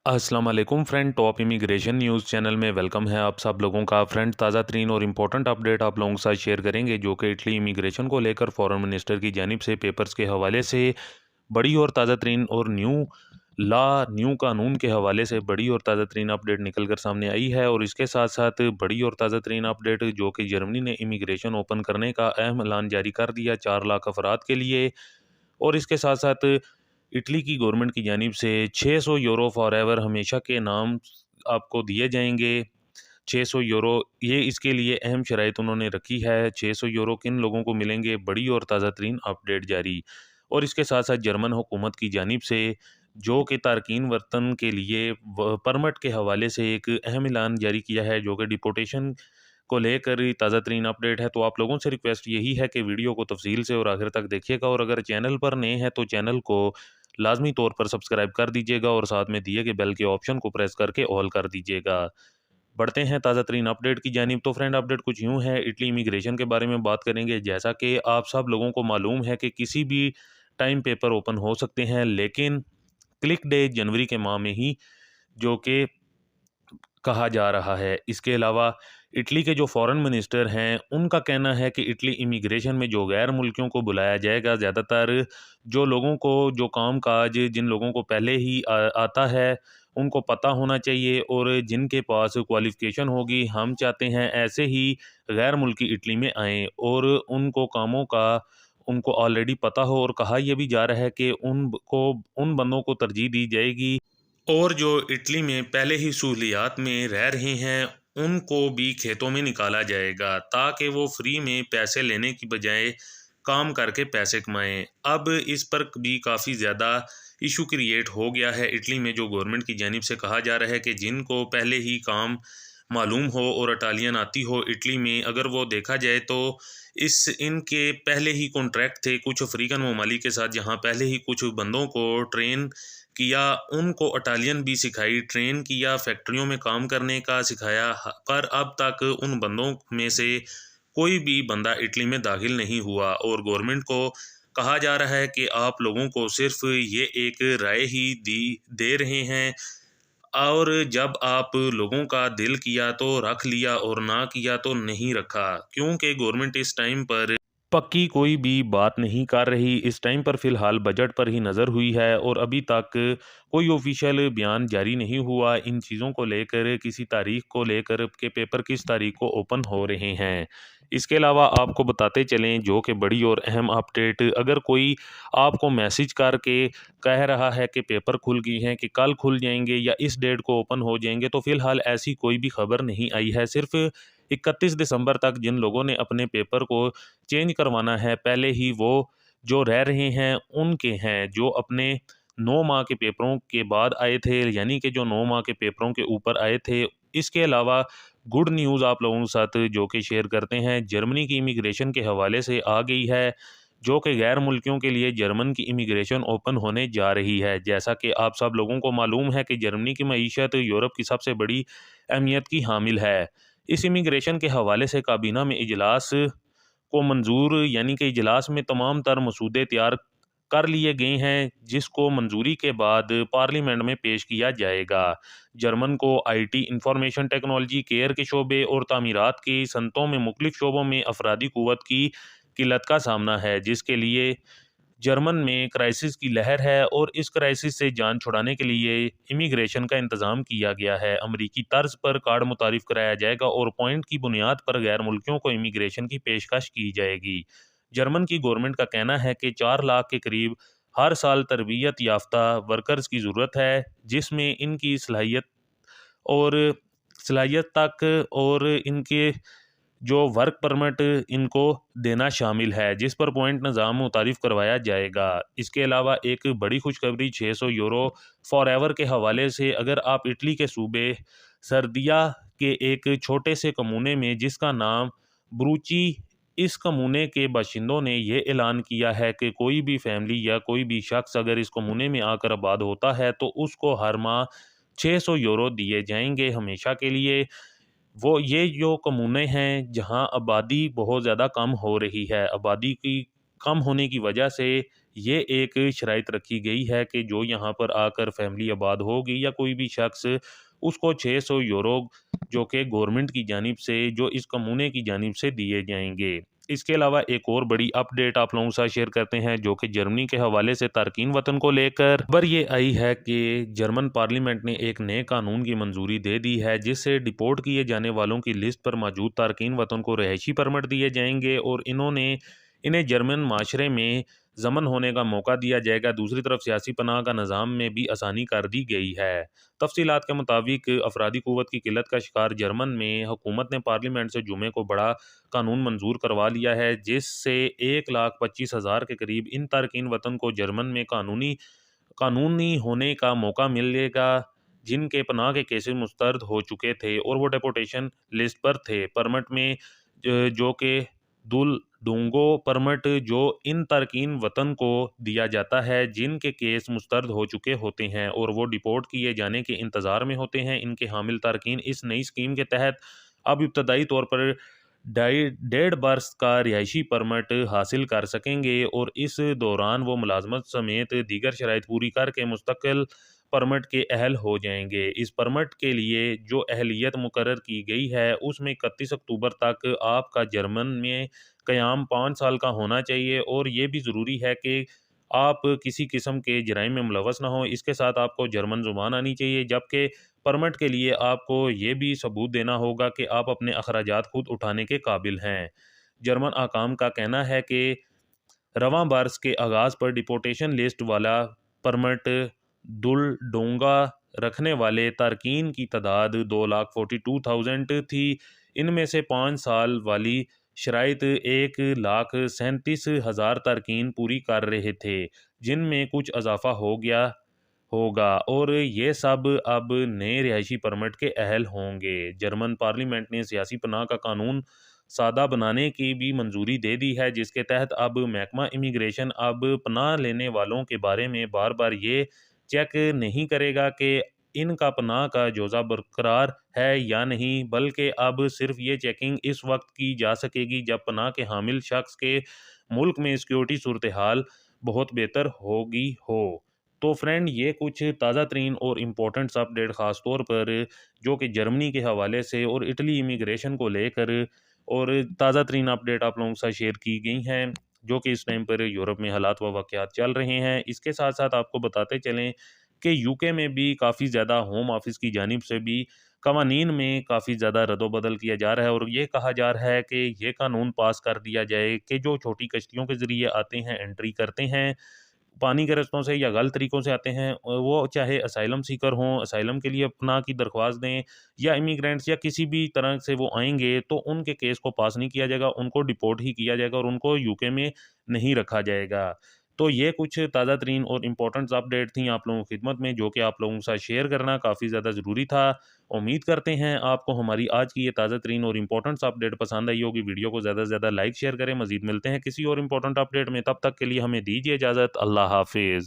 अस्सलाम वालेकुम friend. Top immigration news channel में वेलकम है आप सब लोगों का। फ्रेंड, ताज़ा तरीन और इम्पोर्टेंट अपडेट आप लोगों के साथ शेयर करेंगे जो कि इटली इमिग्रेशन को लेकर फॉरेन मिनिस्टर की जानिब से पेपर्स के हवाले से बड़ी और ताज़ा तरीन और न्यू कानून के हवाले से बड़ी और ताज़ा तरीन अपडेट निकल कर सामने आई है। और इसके साथ साथ बड़ी और ताज़ा तरीन अपडेट जो कि जर्मनी ने इमिग्रेशन ओपन करने का अहम ऐलान जारी कर दिया 4 लाख अफराद के लिए। और इसके साथ साथ इटली की गवर्नमेंट की जानिब से 600 यूरो फॉर एवर हमेशा के नाम आपको दिए जाएंगे। 600 यूरो, ये इसके लिए अहम शराइत उन्होंने रखी है। 600 यूरो किन लोगों को मिलेंगे, बड़ी और ताज़ा तरीन अपडेट जारी। और इसके साथ साथ जर्मन हुकूमत की जानिब से जो कि तारकीन वतन के लिए परमिट के हवाले से एक अहम ऐलान जारी किया है जो कि डिपोर्टेशन को लेकर ताज़ा तरीन अपडेट है। तो आप लोगों से रिक्वेस्ट यही है कि वीडियो को तफसील से और आखिर तक देखिएगा। और अगर चैनल पर नए हैं तो चैनल को लाजमी तौर पर सब्सक्राइब कर दीजिएगा और साथ में दिए गए बेल के ऑप्शन को प्रेस करके ऑल कर दीजिएगा। बढ़ते हैं ताज़ा तरीन अपडेट की जानिब। तो फ्रेंड, अपडेट कुछ यूँ है, इटली इमिग्रेशन के बारे में बात करेंगे। जैसा कि आप सब लोगों को मालूम है कि किसी भी टाइम पेपर ओपन हो सकते हैं, लेकिन क्लिक डे जनवरी के माह में ही जो कि कहा जा रहा है। इसके अलावा इटली के जो फॉरेन मिनिस्टर हैं उनका कहना है कि इटली इमिग्रेशन में जो गैर मुल्कियों को बुलाया जाएगा, ज़्यादातर जो लोगों को जो काम काज जिन लोगों को पहले ही आता है उनको पता होना चाहिए और जिनके पास क्वालिफ़िकेशन होगी। हम चाहते हैं ऐसे ही गैर मुल्की इटली में आएँ और उनको कामों का उनको ऑलरेडी पता हो। और कहा यह भी जा रहा है कि उन बंदों को तरजीह दी जाएगी और जो इटली में पहले ही सहूलियात में रह रहे हैं उनको भी खेतों में निकाला जाएगा ताकि वो फ्री में पैसे लेने की बजाय काम करके पैसे कमाएं। अब इस पर भी काफ़ी ज़्यादा इशू क्रिएट हो गया है इटली में। जो गवर्नमेंट की जानिब से कहा जा रहा है कि जिनको पहले ही काम मालूम हो और इटालियन आती हो इटली में, अगर वो देखा जाए तो इनके पहले ही कॉन्ट्रैक्ट थे कुछ अफ्रीकन ममालिक के साथ, जहाँ पहले ही कुछ बंदों को ट्रेन किया, उनको इटालियन भी सिखाई, ट्रेन किया, फैक्ट्रियों में काम करने का सिखाया। पर अब तक उन बंदों में से कोई भी बंदा इटली में दाखिल नहीं हुआ। और गवर्नमेंट को कहा जा रहा है कि आप लोगों को सिर्फ ये एक राय ही दी दे रहे हैं और जब आप लोगों का दिल किया तो रख लिया और ना किया तो नहीं रखा, क्योंकि गवर्नमेंट इस टाइम पर पक्की कोई भी बात नहीं कर रही। इस टाइम पर फ़िलहाल बजट पर ही नज़र हुई है और अभी तक कोई ऑफिशियल बयान जारी नहीं हुआ इन चीज़ों को लेकर, किसी तारीख को लेकर कि पेपर किस तारीख को ओपन हो रहे हैं। इसके अलावा आपको बताते चलें जो कि बड़ी और अहम अपडेट, अगर कोई आपको मैसेज करके कह रहा है कि पेपर खुल गए हैं, कि कल खुल जाएंगे या इस डेट को ओपन हो जाएंगे, तो फ़िलहाल ऐसी कोई भी खबर नहीं आई है। सिर्फ 31 दिसंबर तक जिन लोगों ने अपने पेपर को चेंज करवाना है, पहले ही वो जो रह रहे हैं उनके हैं, जो अपने 9 माह के पेपरों के बाद आए थे, यानी कि जो 9 माह के पेपरों के ऊपर आए थे। इसके अलावा गुड न्यूज़ आप लोगों के साथ जो कि शेयर करते हैं, जर्मनी की इमिग्रेशन के हवाले से आ गई है जो कि गैर मुल्कियों के लिए जर्मन की इमिग्रेशन ओपन होने जा रही है। जैसा कि आप सब लोगों को मालूम है कि जर्मनी की मईशत यूरोप की सबसे बड़ी अहमियत की हामिल है। इस इमिग्रेशन के हवाले से काबीना में इजलास को मंजूर, यानी कि इजलास में तमाम तर मसूदे तैयार कर लिए गए हैं जिसको मंजूरी के बाद पार्लियामेंट में पेश किया जाएगा। जर्मन को आईटी, इंफॉर्मेशन टेक्नोलॉजी, केयर के शोबे और तामीरात की सनतों में मुख्तलिफ शोबों में अफरादी क़ुव्वत की किल्लत का सामना है, जिसके लिए जर्मन में क्राइसिस की लहर है और इस क्राइसिस से जान छुड़ाने के लिए इमिग्रेशन का इंतज़ाम किया गया है। अमरीकी तर्ज पर कार्ड मुतारिफ कराया जाएगा और पॉइंट की बुनियाद पर गैर मुल्कियों को इमिग्रेशन की पेशकश की जाएगी। जर्मन की गवर्नमेंट का कहना है कि 4 लाख के करीब हर साल तरबियत याफ्ता वर्कर्स की ज़रूरत है, जिसमें इनकी और सलाहियत तक और इनके जो वर्क परमिट इनको देना शामिल है, जिस पर पॉइंट निज़ाम मुतारिफ करवाया जाएगा। इसके अलावा एक बड़ी खुशखबरी 600 यूरो फॉर एवर के हवाले से, अगर आप इटली के सूबे सर्दिया के एक छोटे से कमूने में जिसका नाम ब्रूची, इस कमूने के बाशिंदों ने ये ऐलान किया है कि कोई भी फैमिली या कोई भी शख्स अगर इस कमूने में आकर आबाद होता है तो उसको हर माह 600 यूरो दिए जाएंगे हमेशा के लिए। ये जो कमूने हैं जहां आबादी बहुत ज़्यादा कम हो रही है, आबादी की कम होने की वजह से ये एक शराइत रखी गई है कि जो यहाँ पर आकर फैमिली आबाद होगी या कोई भी शख्स, उसको 600 यूरो जो कि गवर्नमेंट की जानिब से, जो इस कमूने की जानिब से दिए जाएंगे। इसके अलावा एक और बड़ी अपडेट आप लोगों के साथ शेयर करते हैं जो कि जर्मनी के हवाले से तारकीन वतन को लेकर खबर ये आई है कि जर्मन पार्लियामेंट ने एक नए कानून की मंजूरी दे दी है जिससे डिपोर्ट किए जाने वालों की लिस्ट पर मौजूद तारकीन वतन को रहायशी परमिट दिए जाएंगे और इन्हें जर्मन माशरे में जमन होने का मौका दिया जाएगा। दूसरी तरफ सियासी पनाह का निज़ाम में भी आसानी कर दी गई है। तफसीलात के मुताबिक अफरादी क़ुव्वत की किल्लत का शिकार जर्मन में हुकूमत ने पार्लियामेंट से जुमे को बड़ा कानून मंजूर करवा लिया है जिससे 1,25,000 के करीब इन तारकीन वतन को जर्मन में कानूनी होने का मौका मिलेगा जिनके पनाह के केसेस मुस्तरद हो चुके थे और वो डेपोटेशन लिस्ट पर थे। परमिट में जो कि दुल डोंगो परमिट जो इन तारकीन वतन को दिया जाता है जिनके केस मुस्तरद हो चुके होते हैं और वो डिपोर्ट किए जाने के इंतज़ार में होते हैं। इनके हामिल तारकीन इस नई स्कीम के तहत अब इब्तदाई तौर पर 1.5 बरस का रिहायशी परमिट हासिल कर सकेंगे और इस दौरान वो मुलाजमत समेत दीगर शराइत पूरी करके मुस्तकिल परमिट के अहल हो जाएंगे। इस परमिट के लिए जो अहलियत मुकर्रर की गई है उसमें 31 अक्टूबर तक आपका जर्मन में क़याम 5 साल का होना चाहिए और ये भी ज़रूरी है कि आप किसी किस्म के जराइम में मुलवस ना हो। इसके साथ आपको जर्मन ज़ुबान आनी चाहिए, जबकि परमिट के लिए आपको ये भी सबूत देना होगा कि आप अपने अखराजात खुद उठाने के काबिल हैं। जर्मन आकाम का कहना है कि रवां बरस के आगाज़ पर डिपोटेशन लिस्ट वाला परमिट दुल डोंगा रखने वाले तारकीन की तादाद 2,42,000 थी। इनमें से 5 साल वाली शराइत 1,37,000 तारकीन पूरी कर रहे थे जिनमें कुछ इजाफा हो गया होगा और ये सब अब नए रिहायशी परमिट के अहल होंगे। जर्मन पार्लियामेंट ने सियासी पनाह का कानून सादा बनाने की भी मंजूरी दे दी है जिसके तहत अब महकमा इमिग्रेशन अब पनाह लेने वालों के बारे में बार बार ये चेक नहीं करेगा कि इनका पनाह का जोज़ा बरकरार है या नहीं, बल्कि अब सिर्फ ये चेकिंग इस वक्त की जा सकेगी जब पनाह के हामिल शख्स के मुल्क में सिक्योरिटी सूरत हाल बहुत बेहतर होगी हो। तो फ्रेंड, ये कुछ ताज़ा तरीन और इम्पोर्टेंट्स अपडेट ख़ास तौर पर जो कि जर्मनी के हवाले से और इटली इमिग्रेशन को लेकर और ताज़ा तरीन अपडेट आप लोगों के साथ शेयर की गई हैं जो कि इस टाइम पर यूरोप में हालात व वाक़यात चल रहे हैं। इसके साथ साथ आपको बताते चलें कि यूके में भी काफ़ी ज़्यादा होम ऑफिस की जानिब से भी कवानीन में काफ़ी ज़्यादा रद्दोबदल किया जा रहा है और ये कहा जा रहा है कि ये कानून पास कर दिया जाए कि जो छोटी कश्तियों के ज़रिए आते हैं, एंट्री करते हैं पानी के रास्तों से या गलत तरीक़ों से आते हैं, वो चाहे असाइलम सीकर हों, असाइलम के लिए पनाह की दरख्वास्त दें या इमिग्रेंट्स या किसी भी तरह से वो आएँगे तो उनके केस को पास नहीं किया जाएगा, उनको डिपोर्ट ही किया जाएगा और उनको यूके में नहीं रखा जाएगा। तो ये कुछ ताज़ा तरीन और इम्पोर्टेंट्स अपडेट थी आप लोगों की खिदमत में जो कि आप लोगों के साथ शेयर करना काफ़ी ज़्यादा ज़रूरी था। उम्मीद करते हैं आपको हमारी आज की ये ताज़ा तरीन और इम्पोर्टेंट्स अपडेट पसंद आई होगी। वीडियो को ज़्यादा से ज़्यादा लाइक शेयर करें। मज़ीद मिलते हैं किसी और इम्पोर्टेंट अपडेट में, तब तक के लिए हमें दीजिए इजाज़त। अल्लाह हाफ़िज़।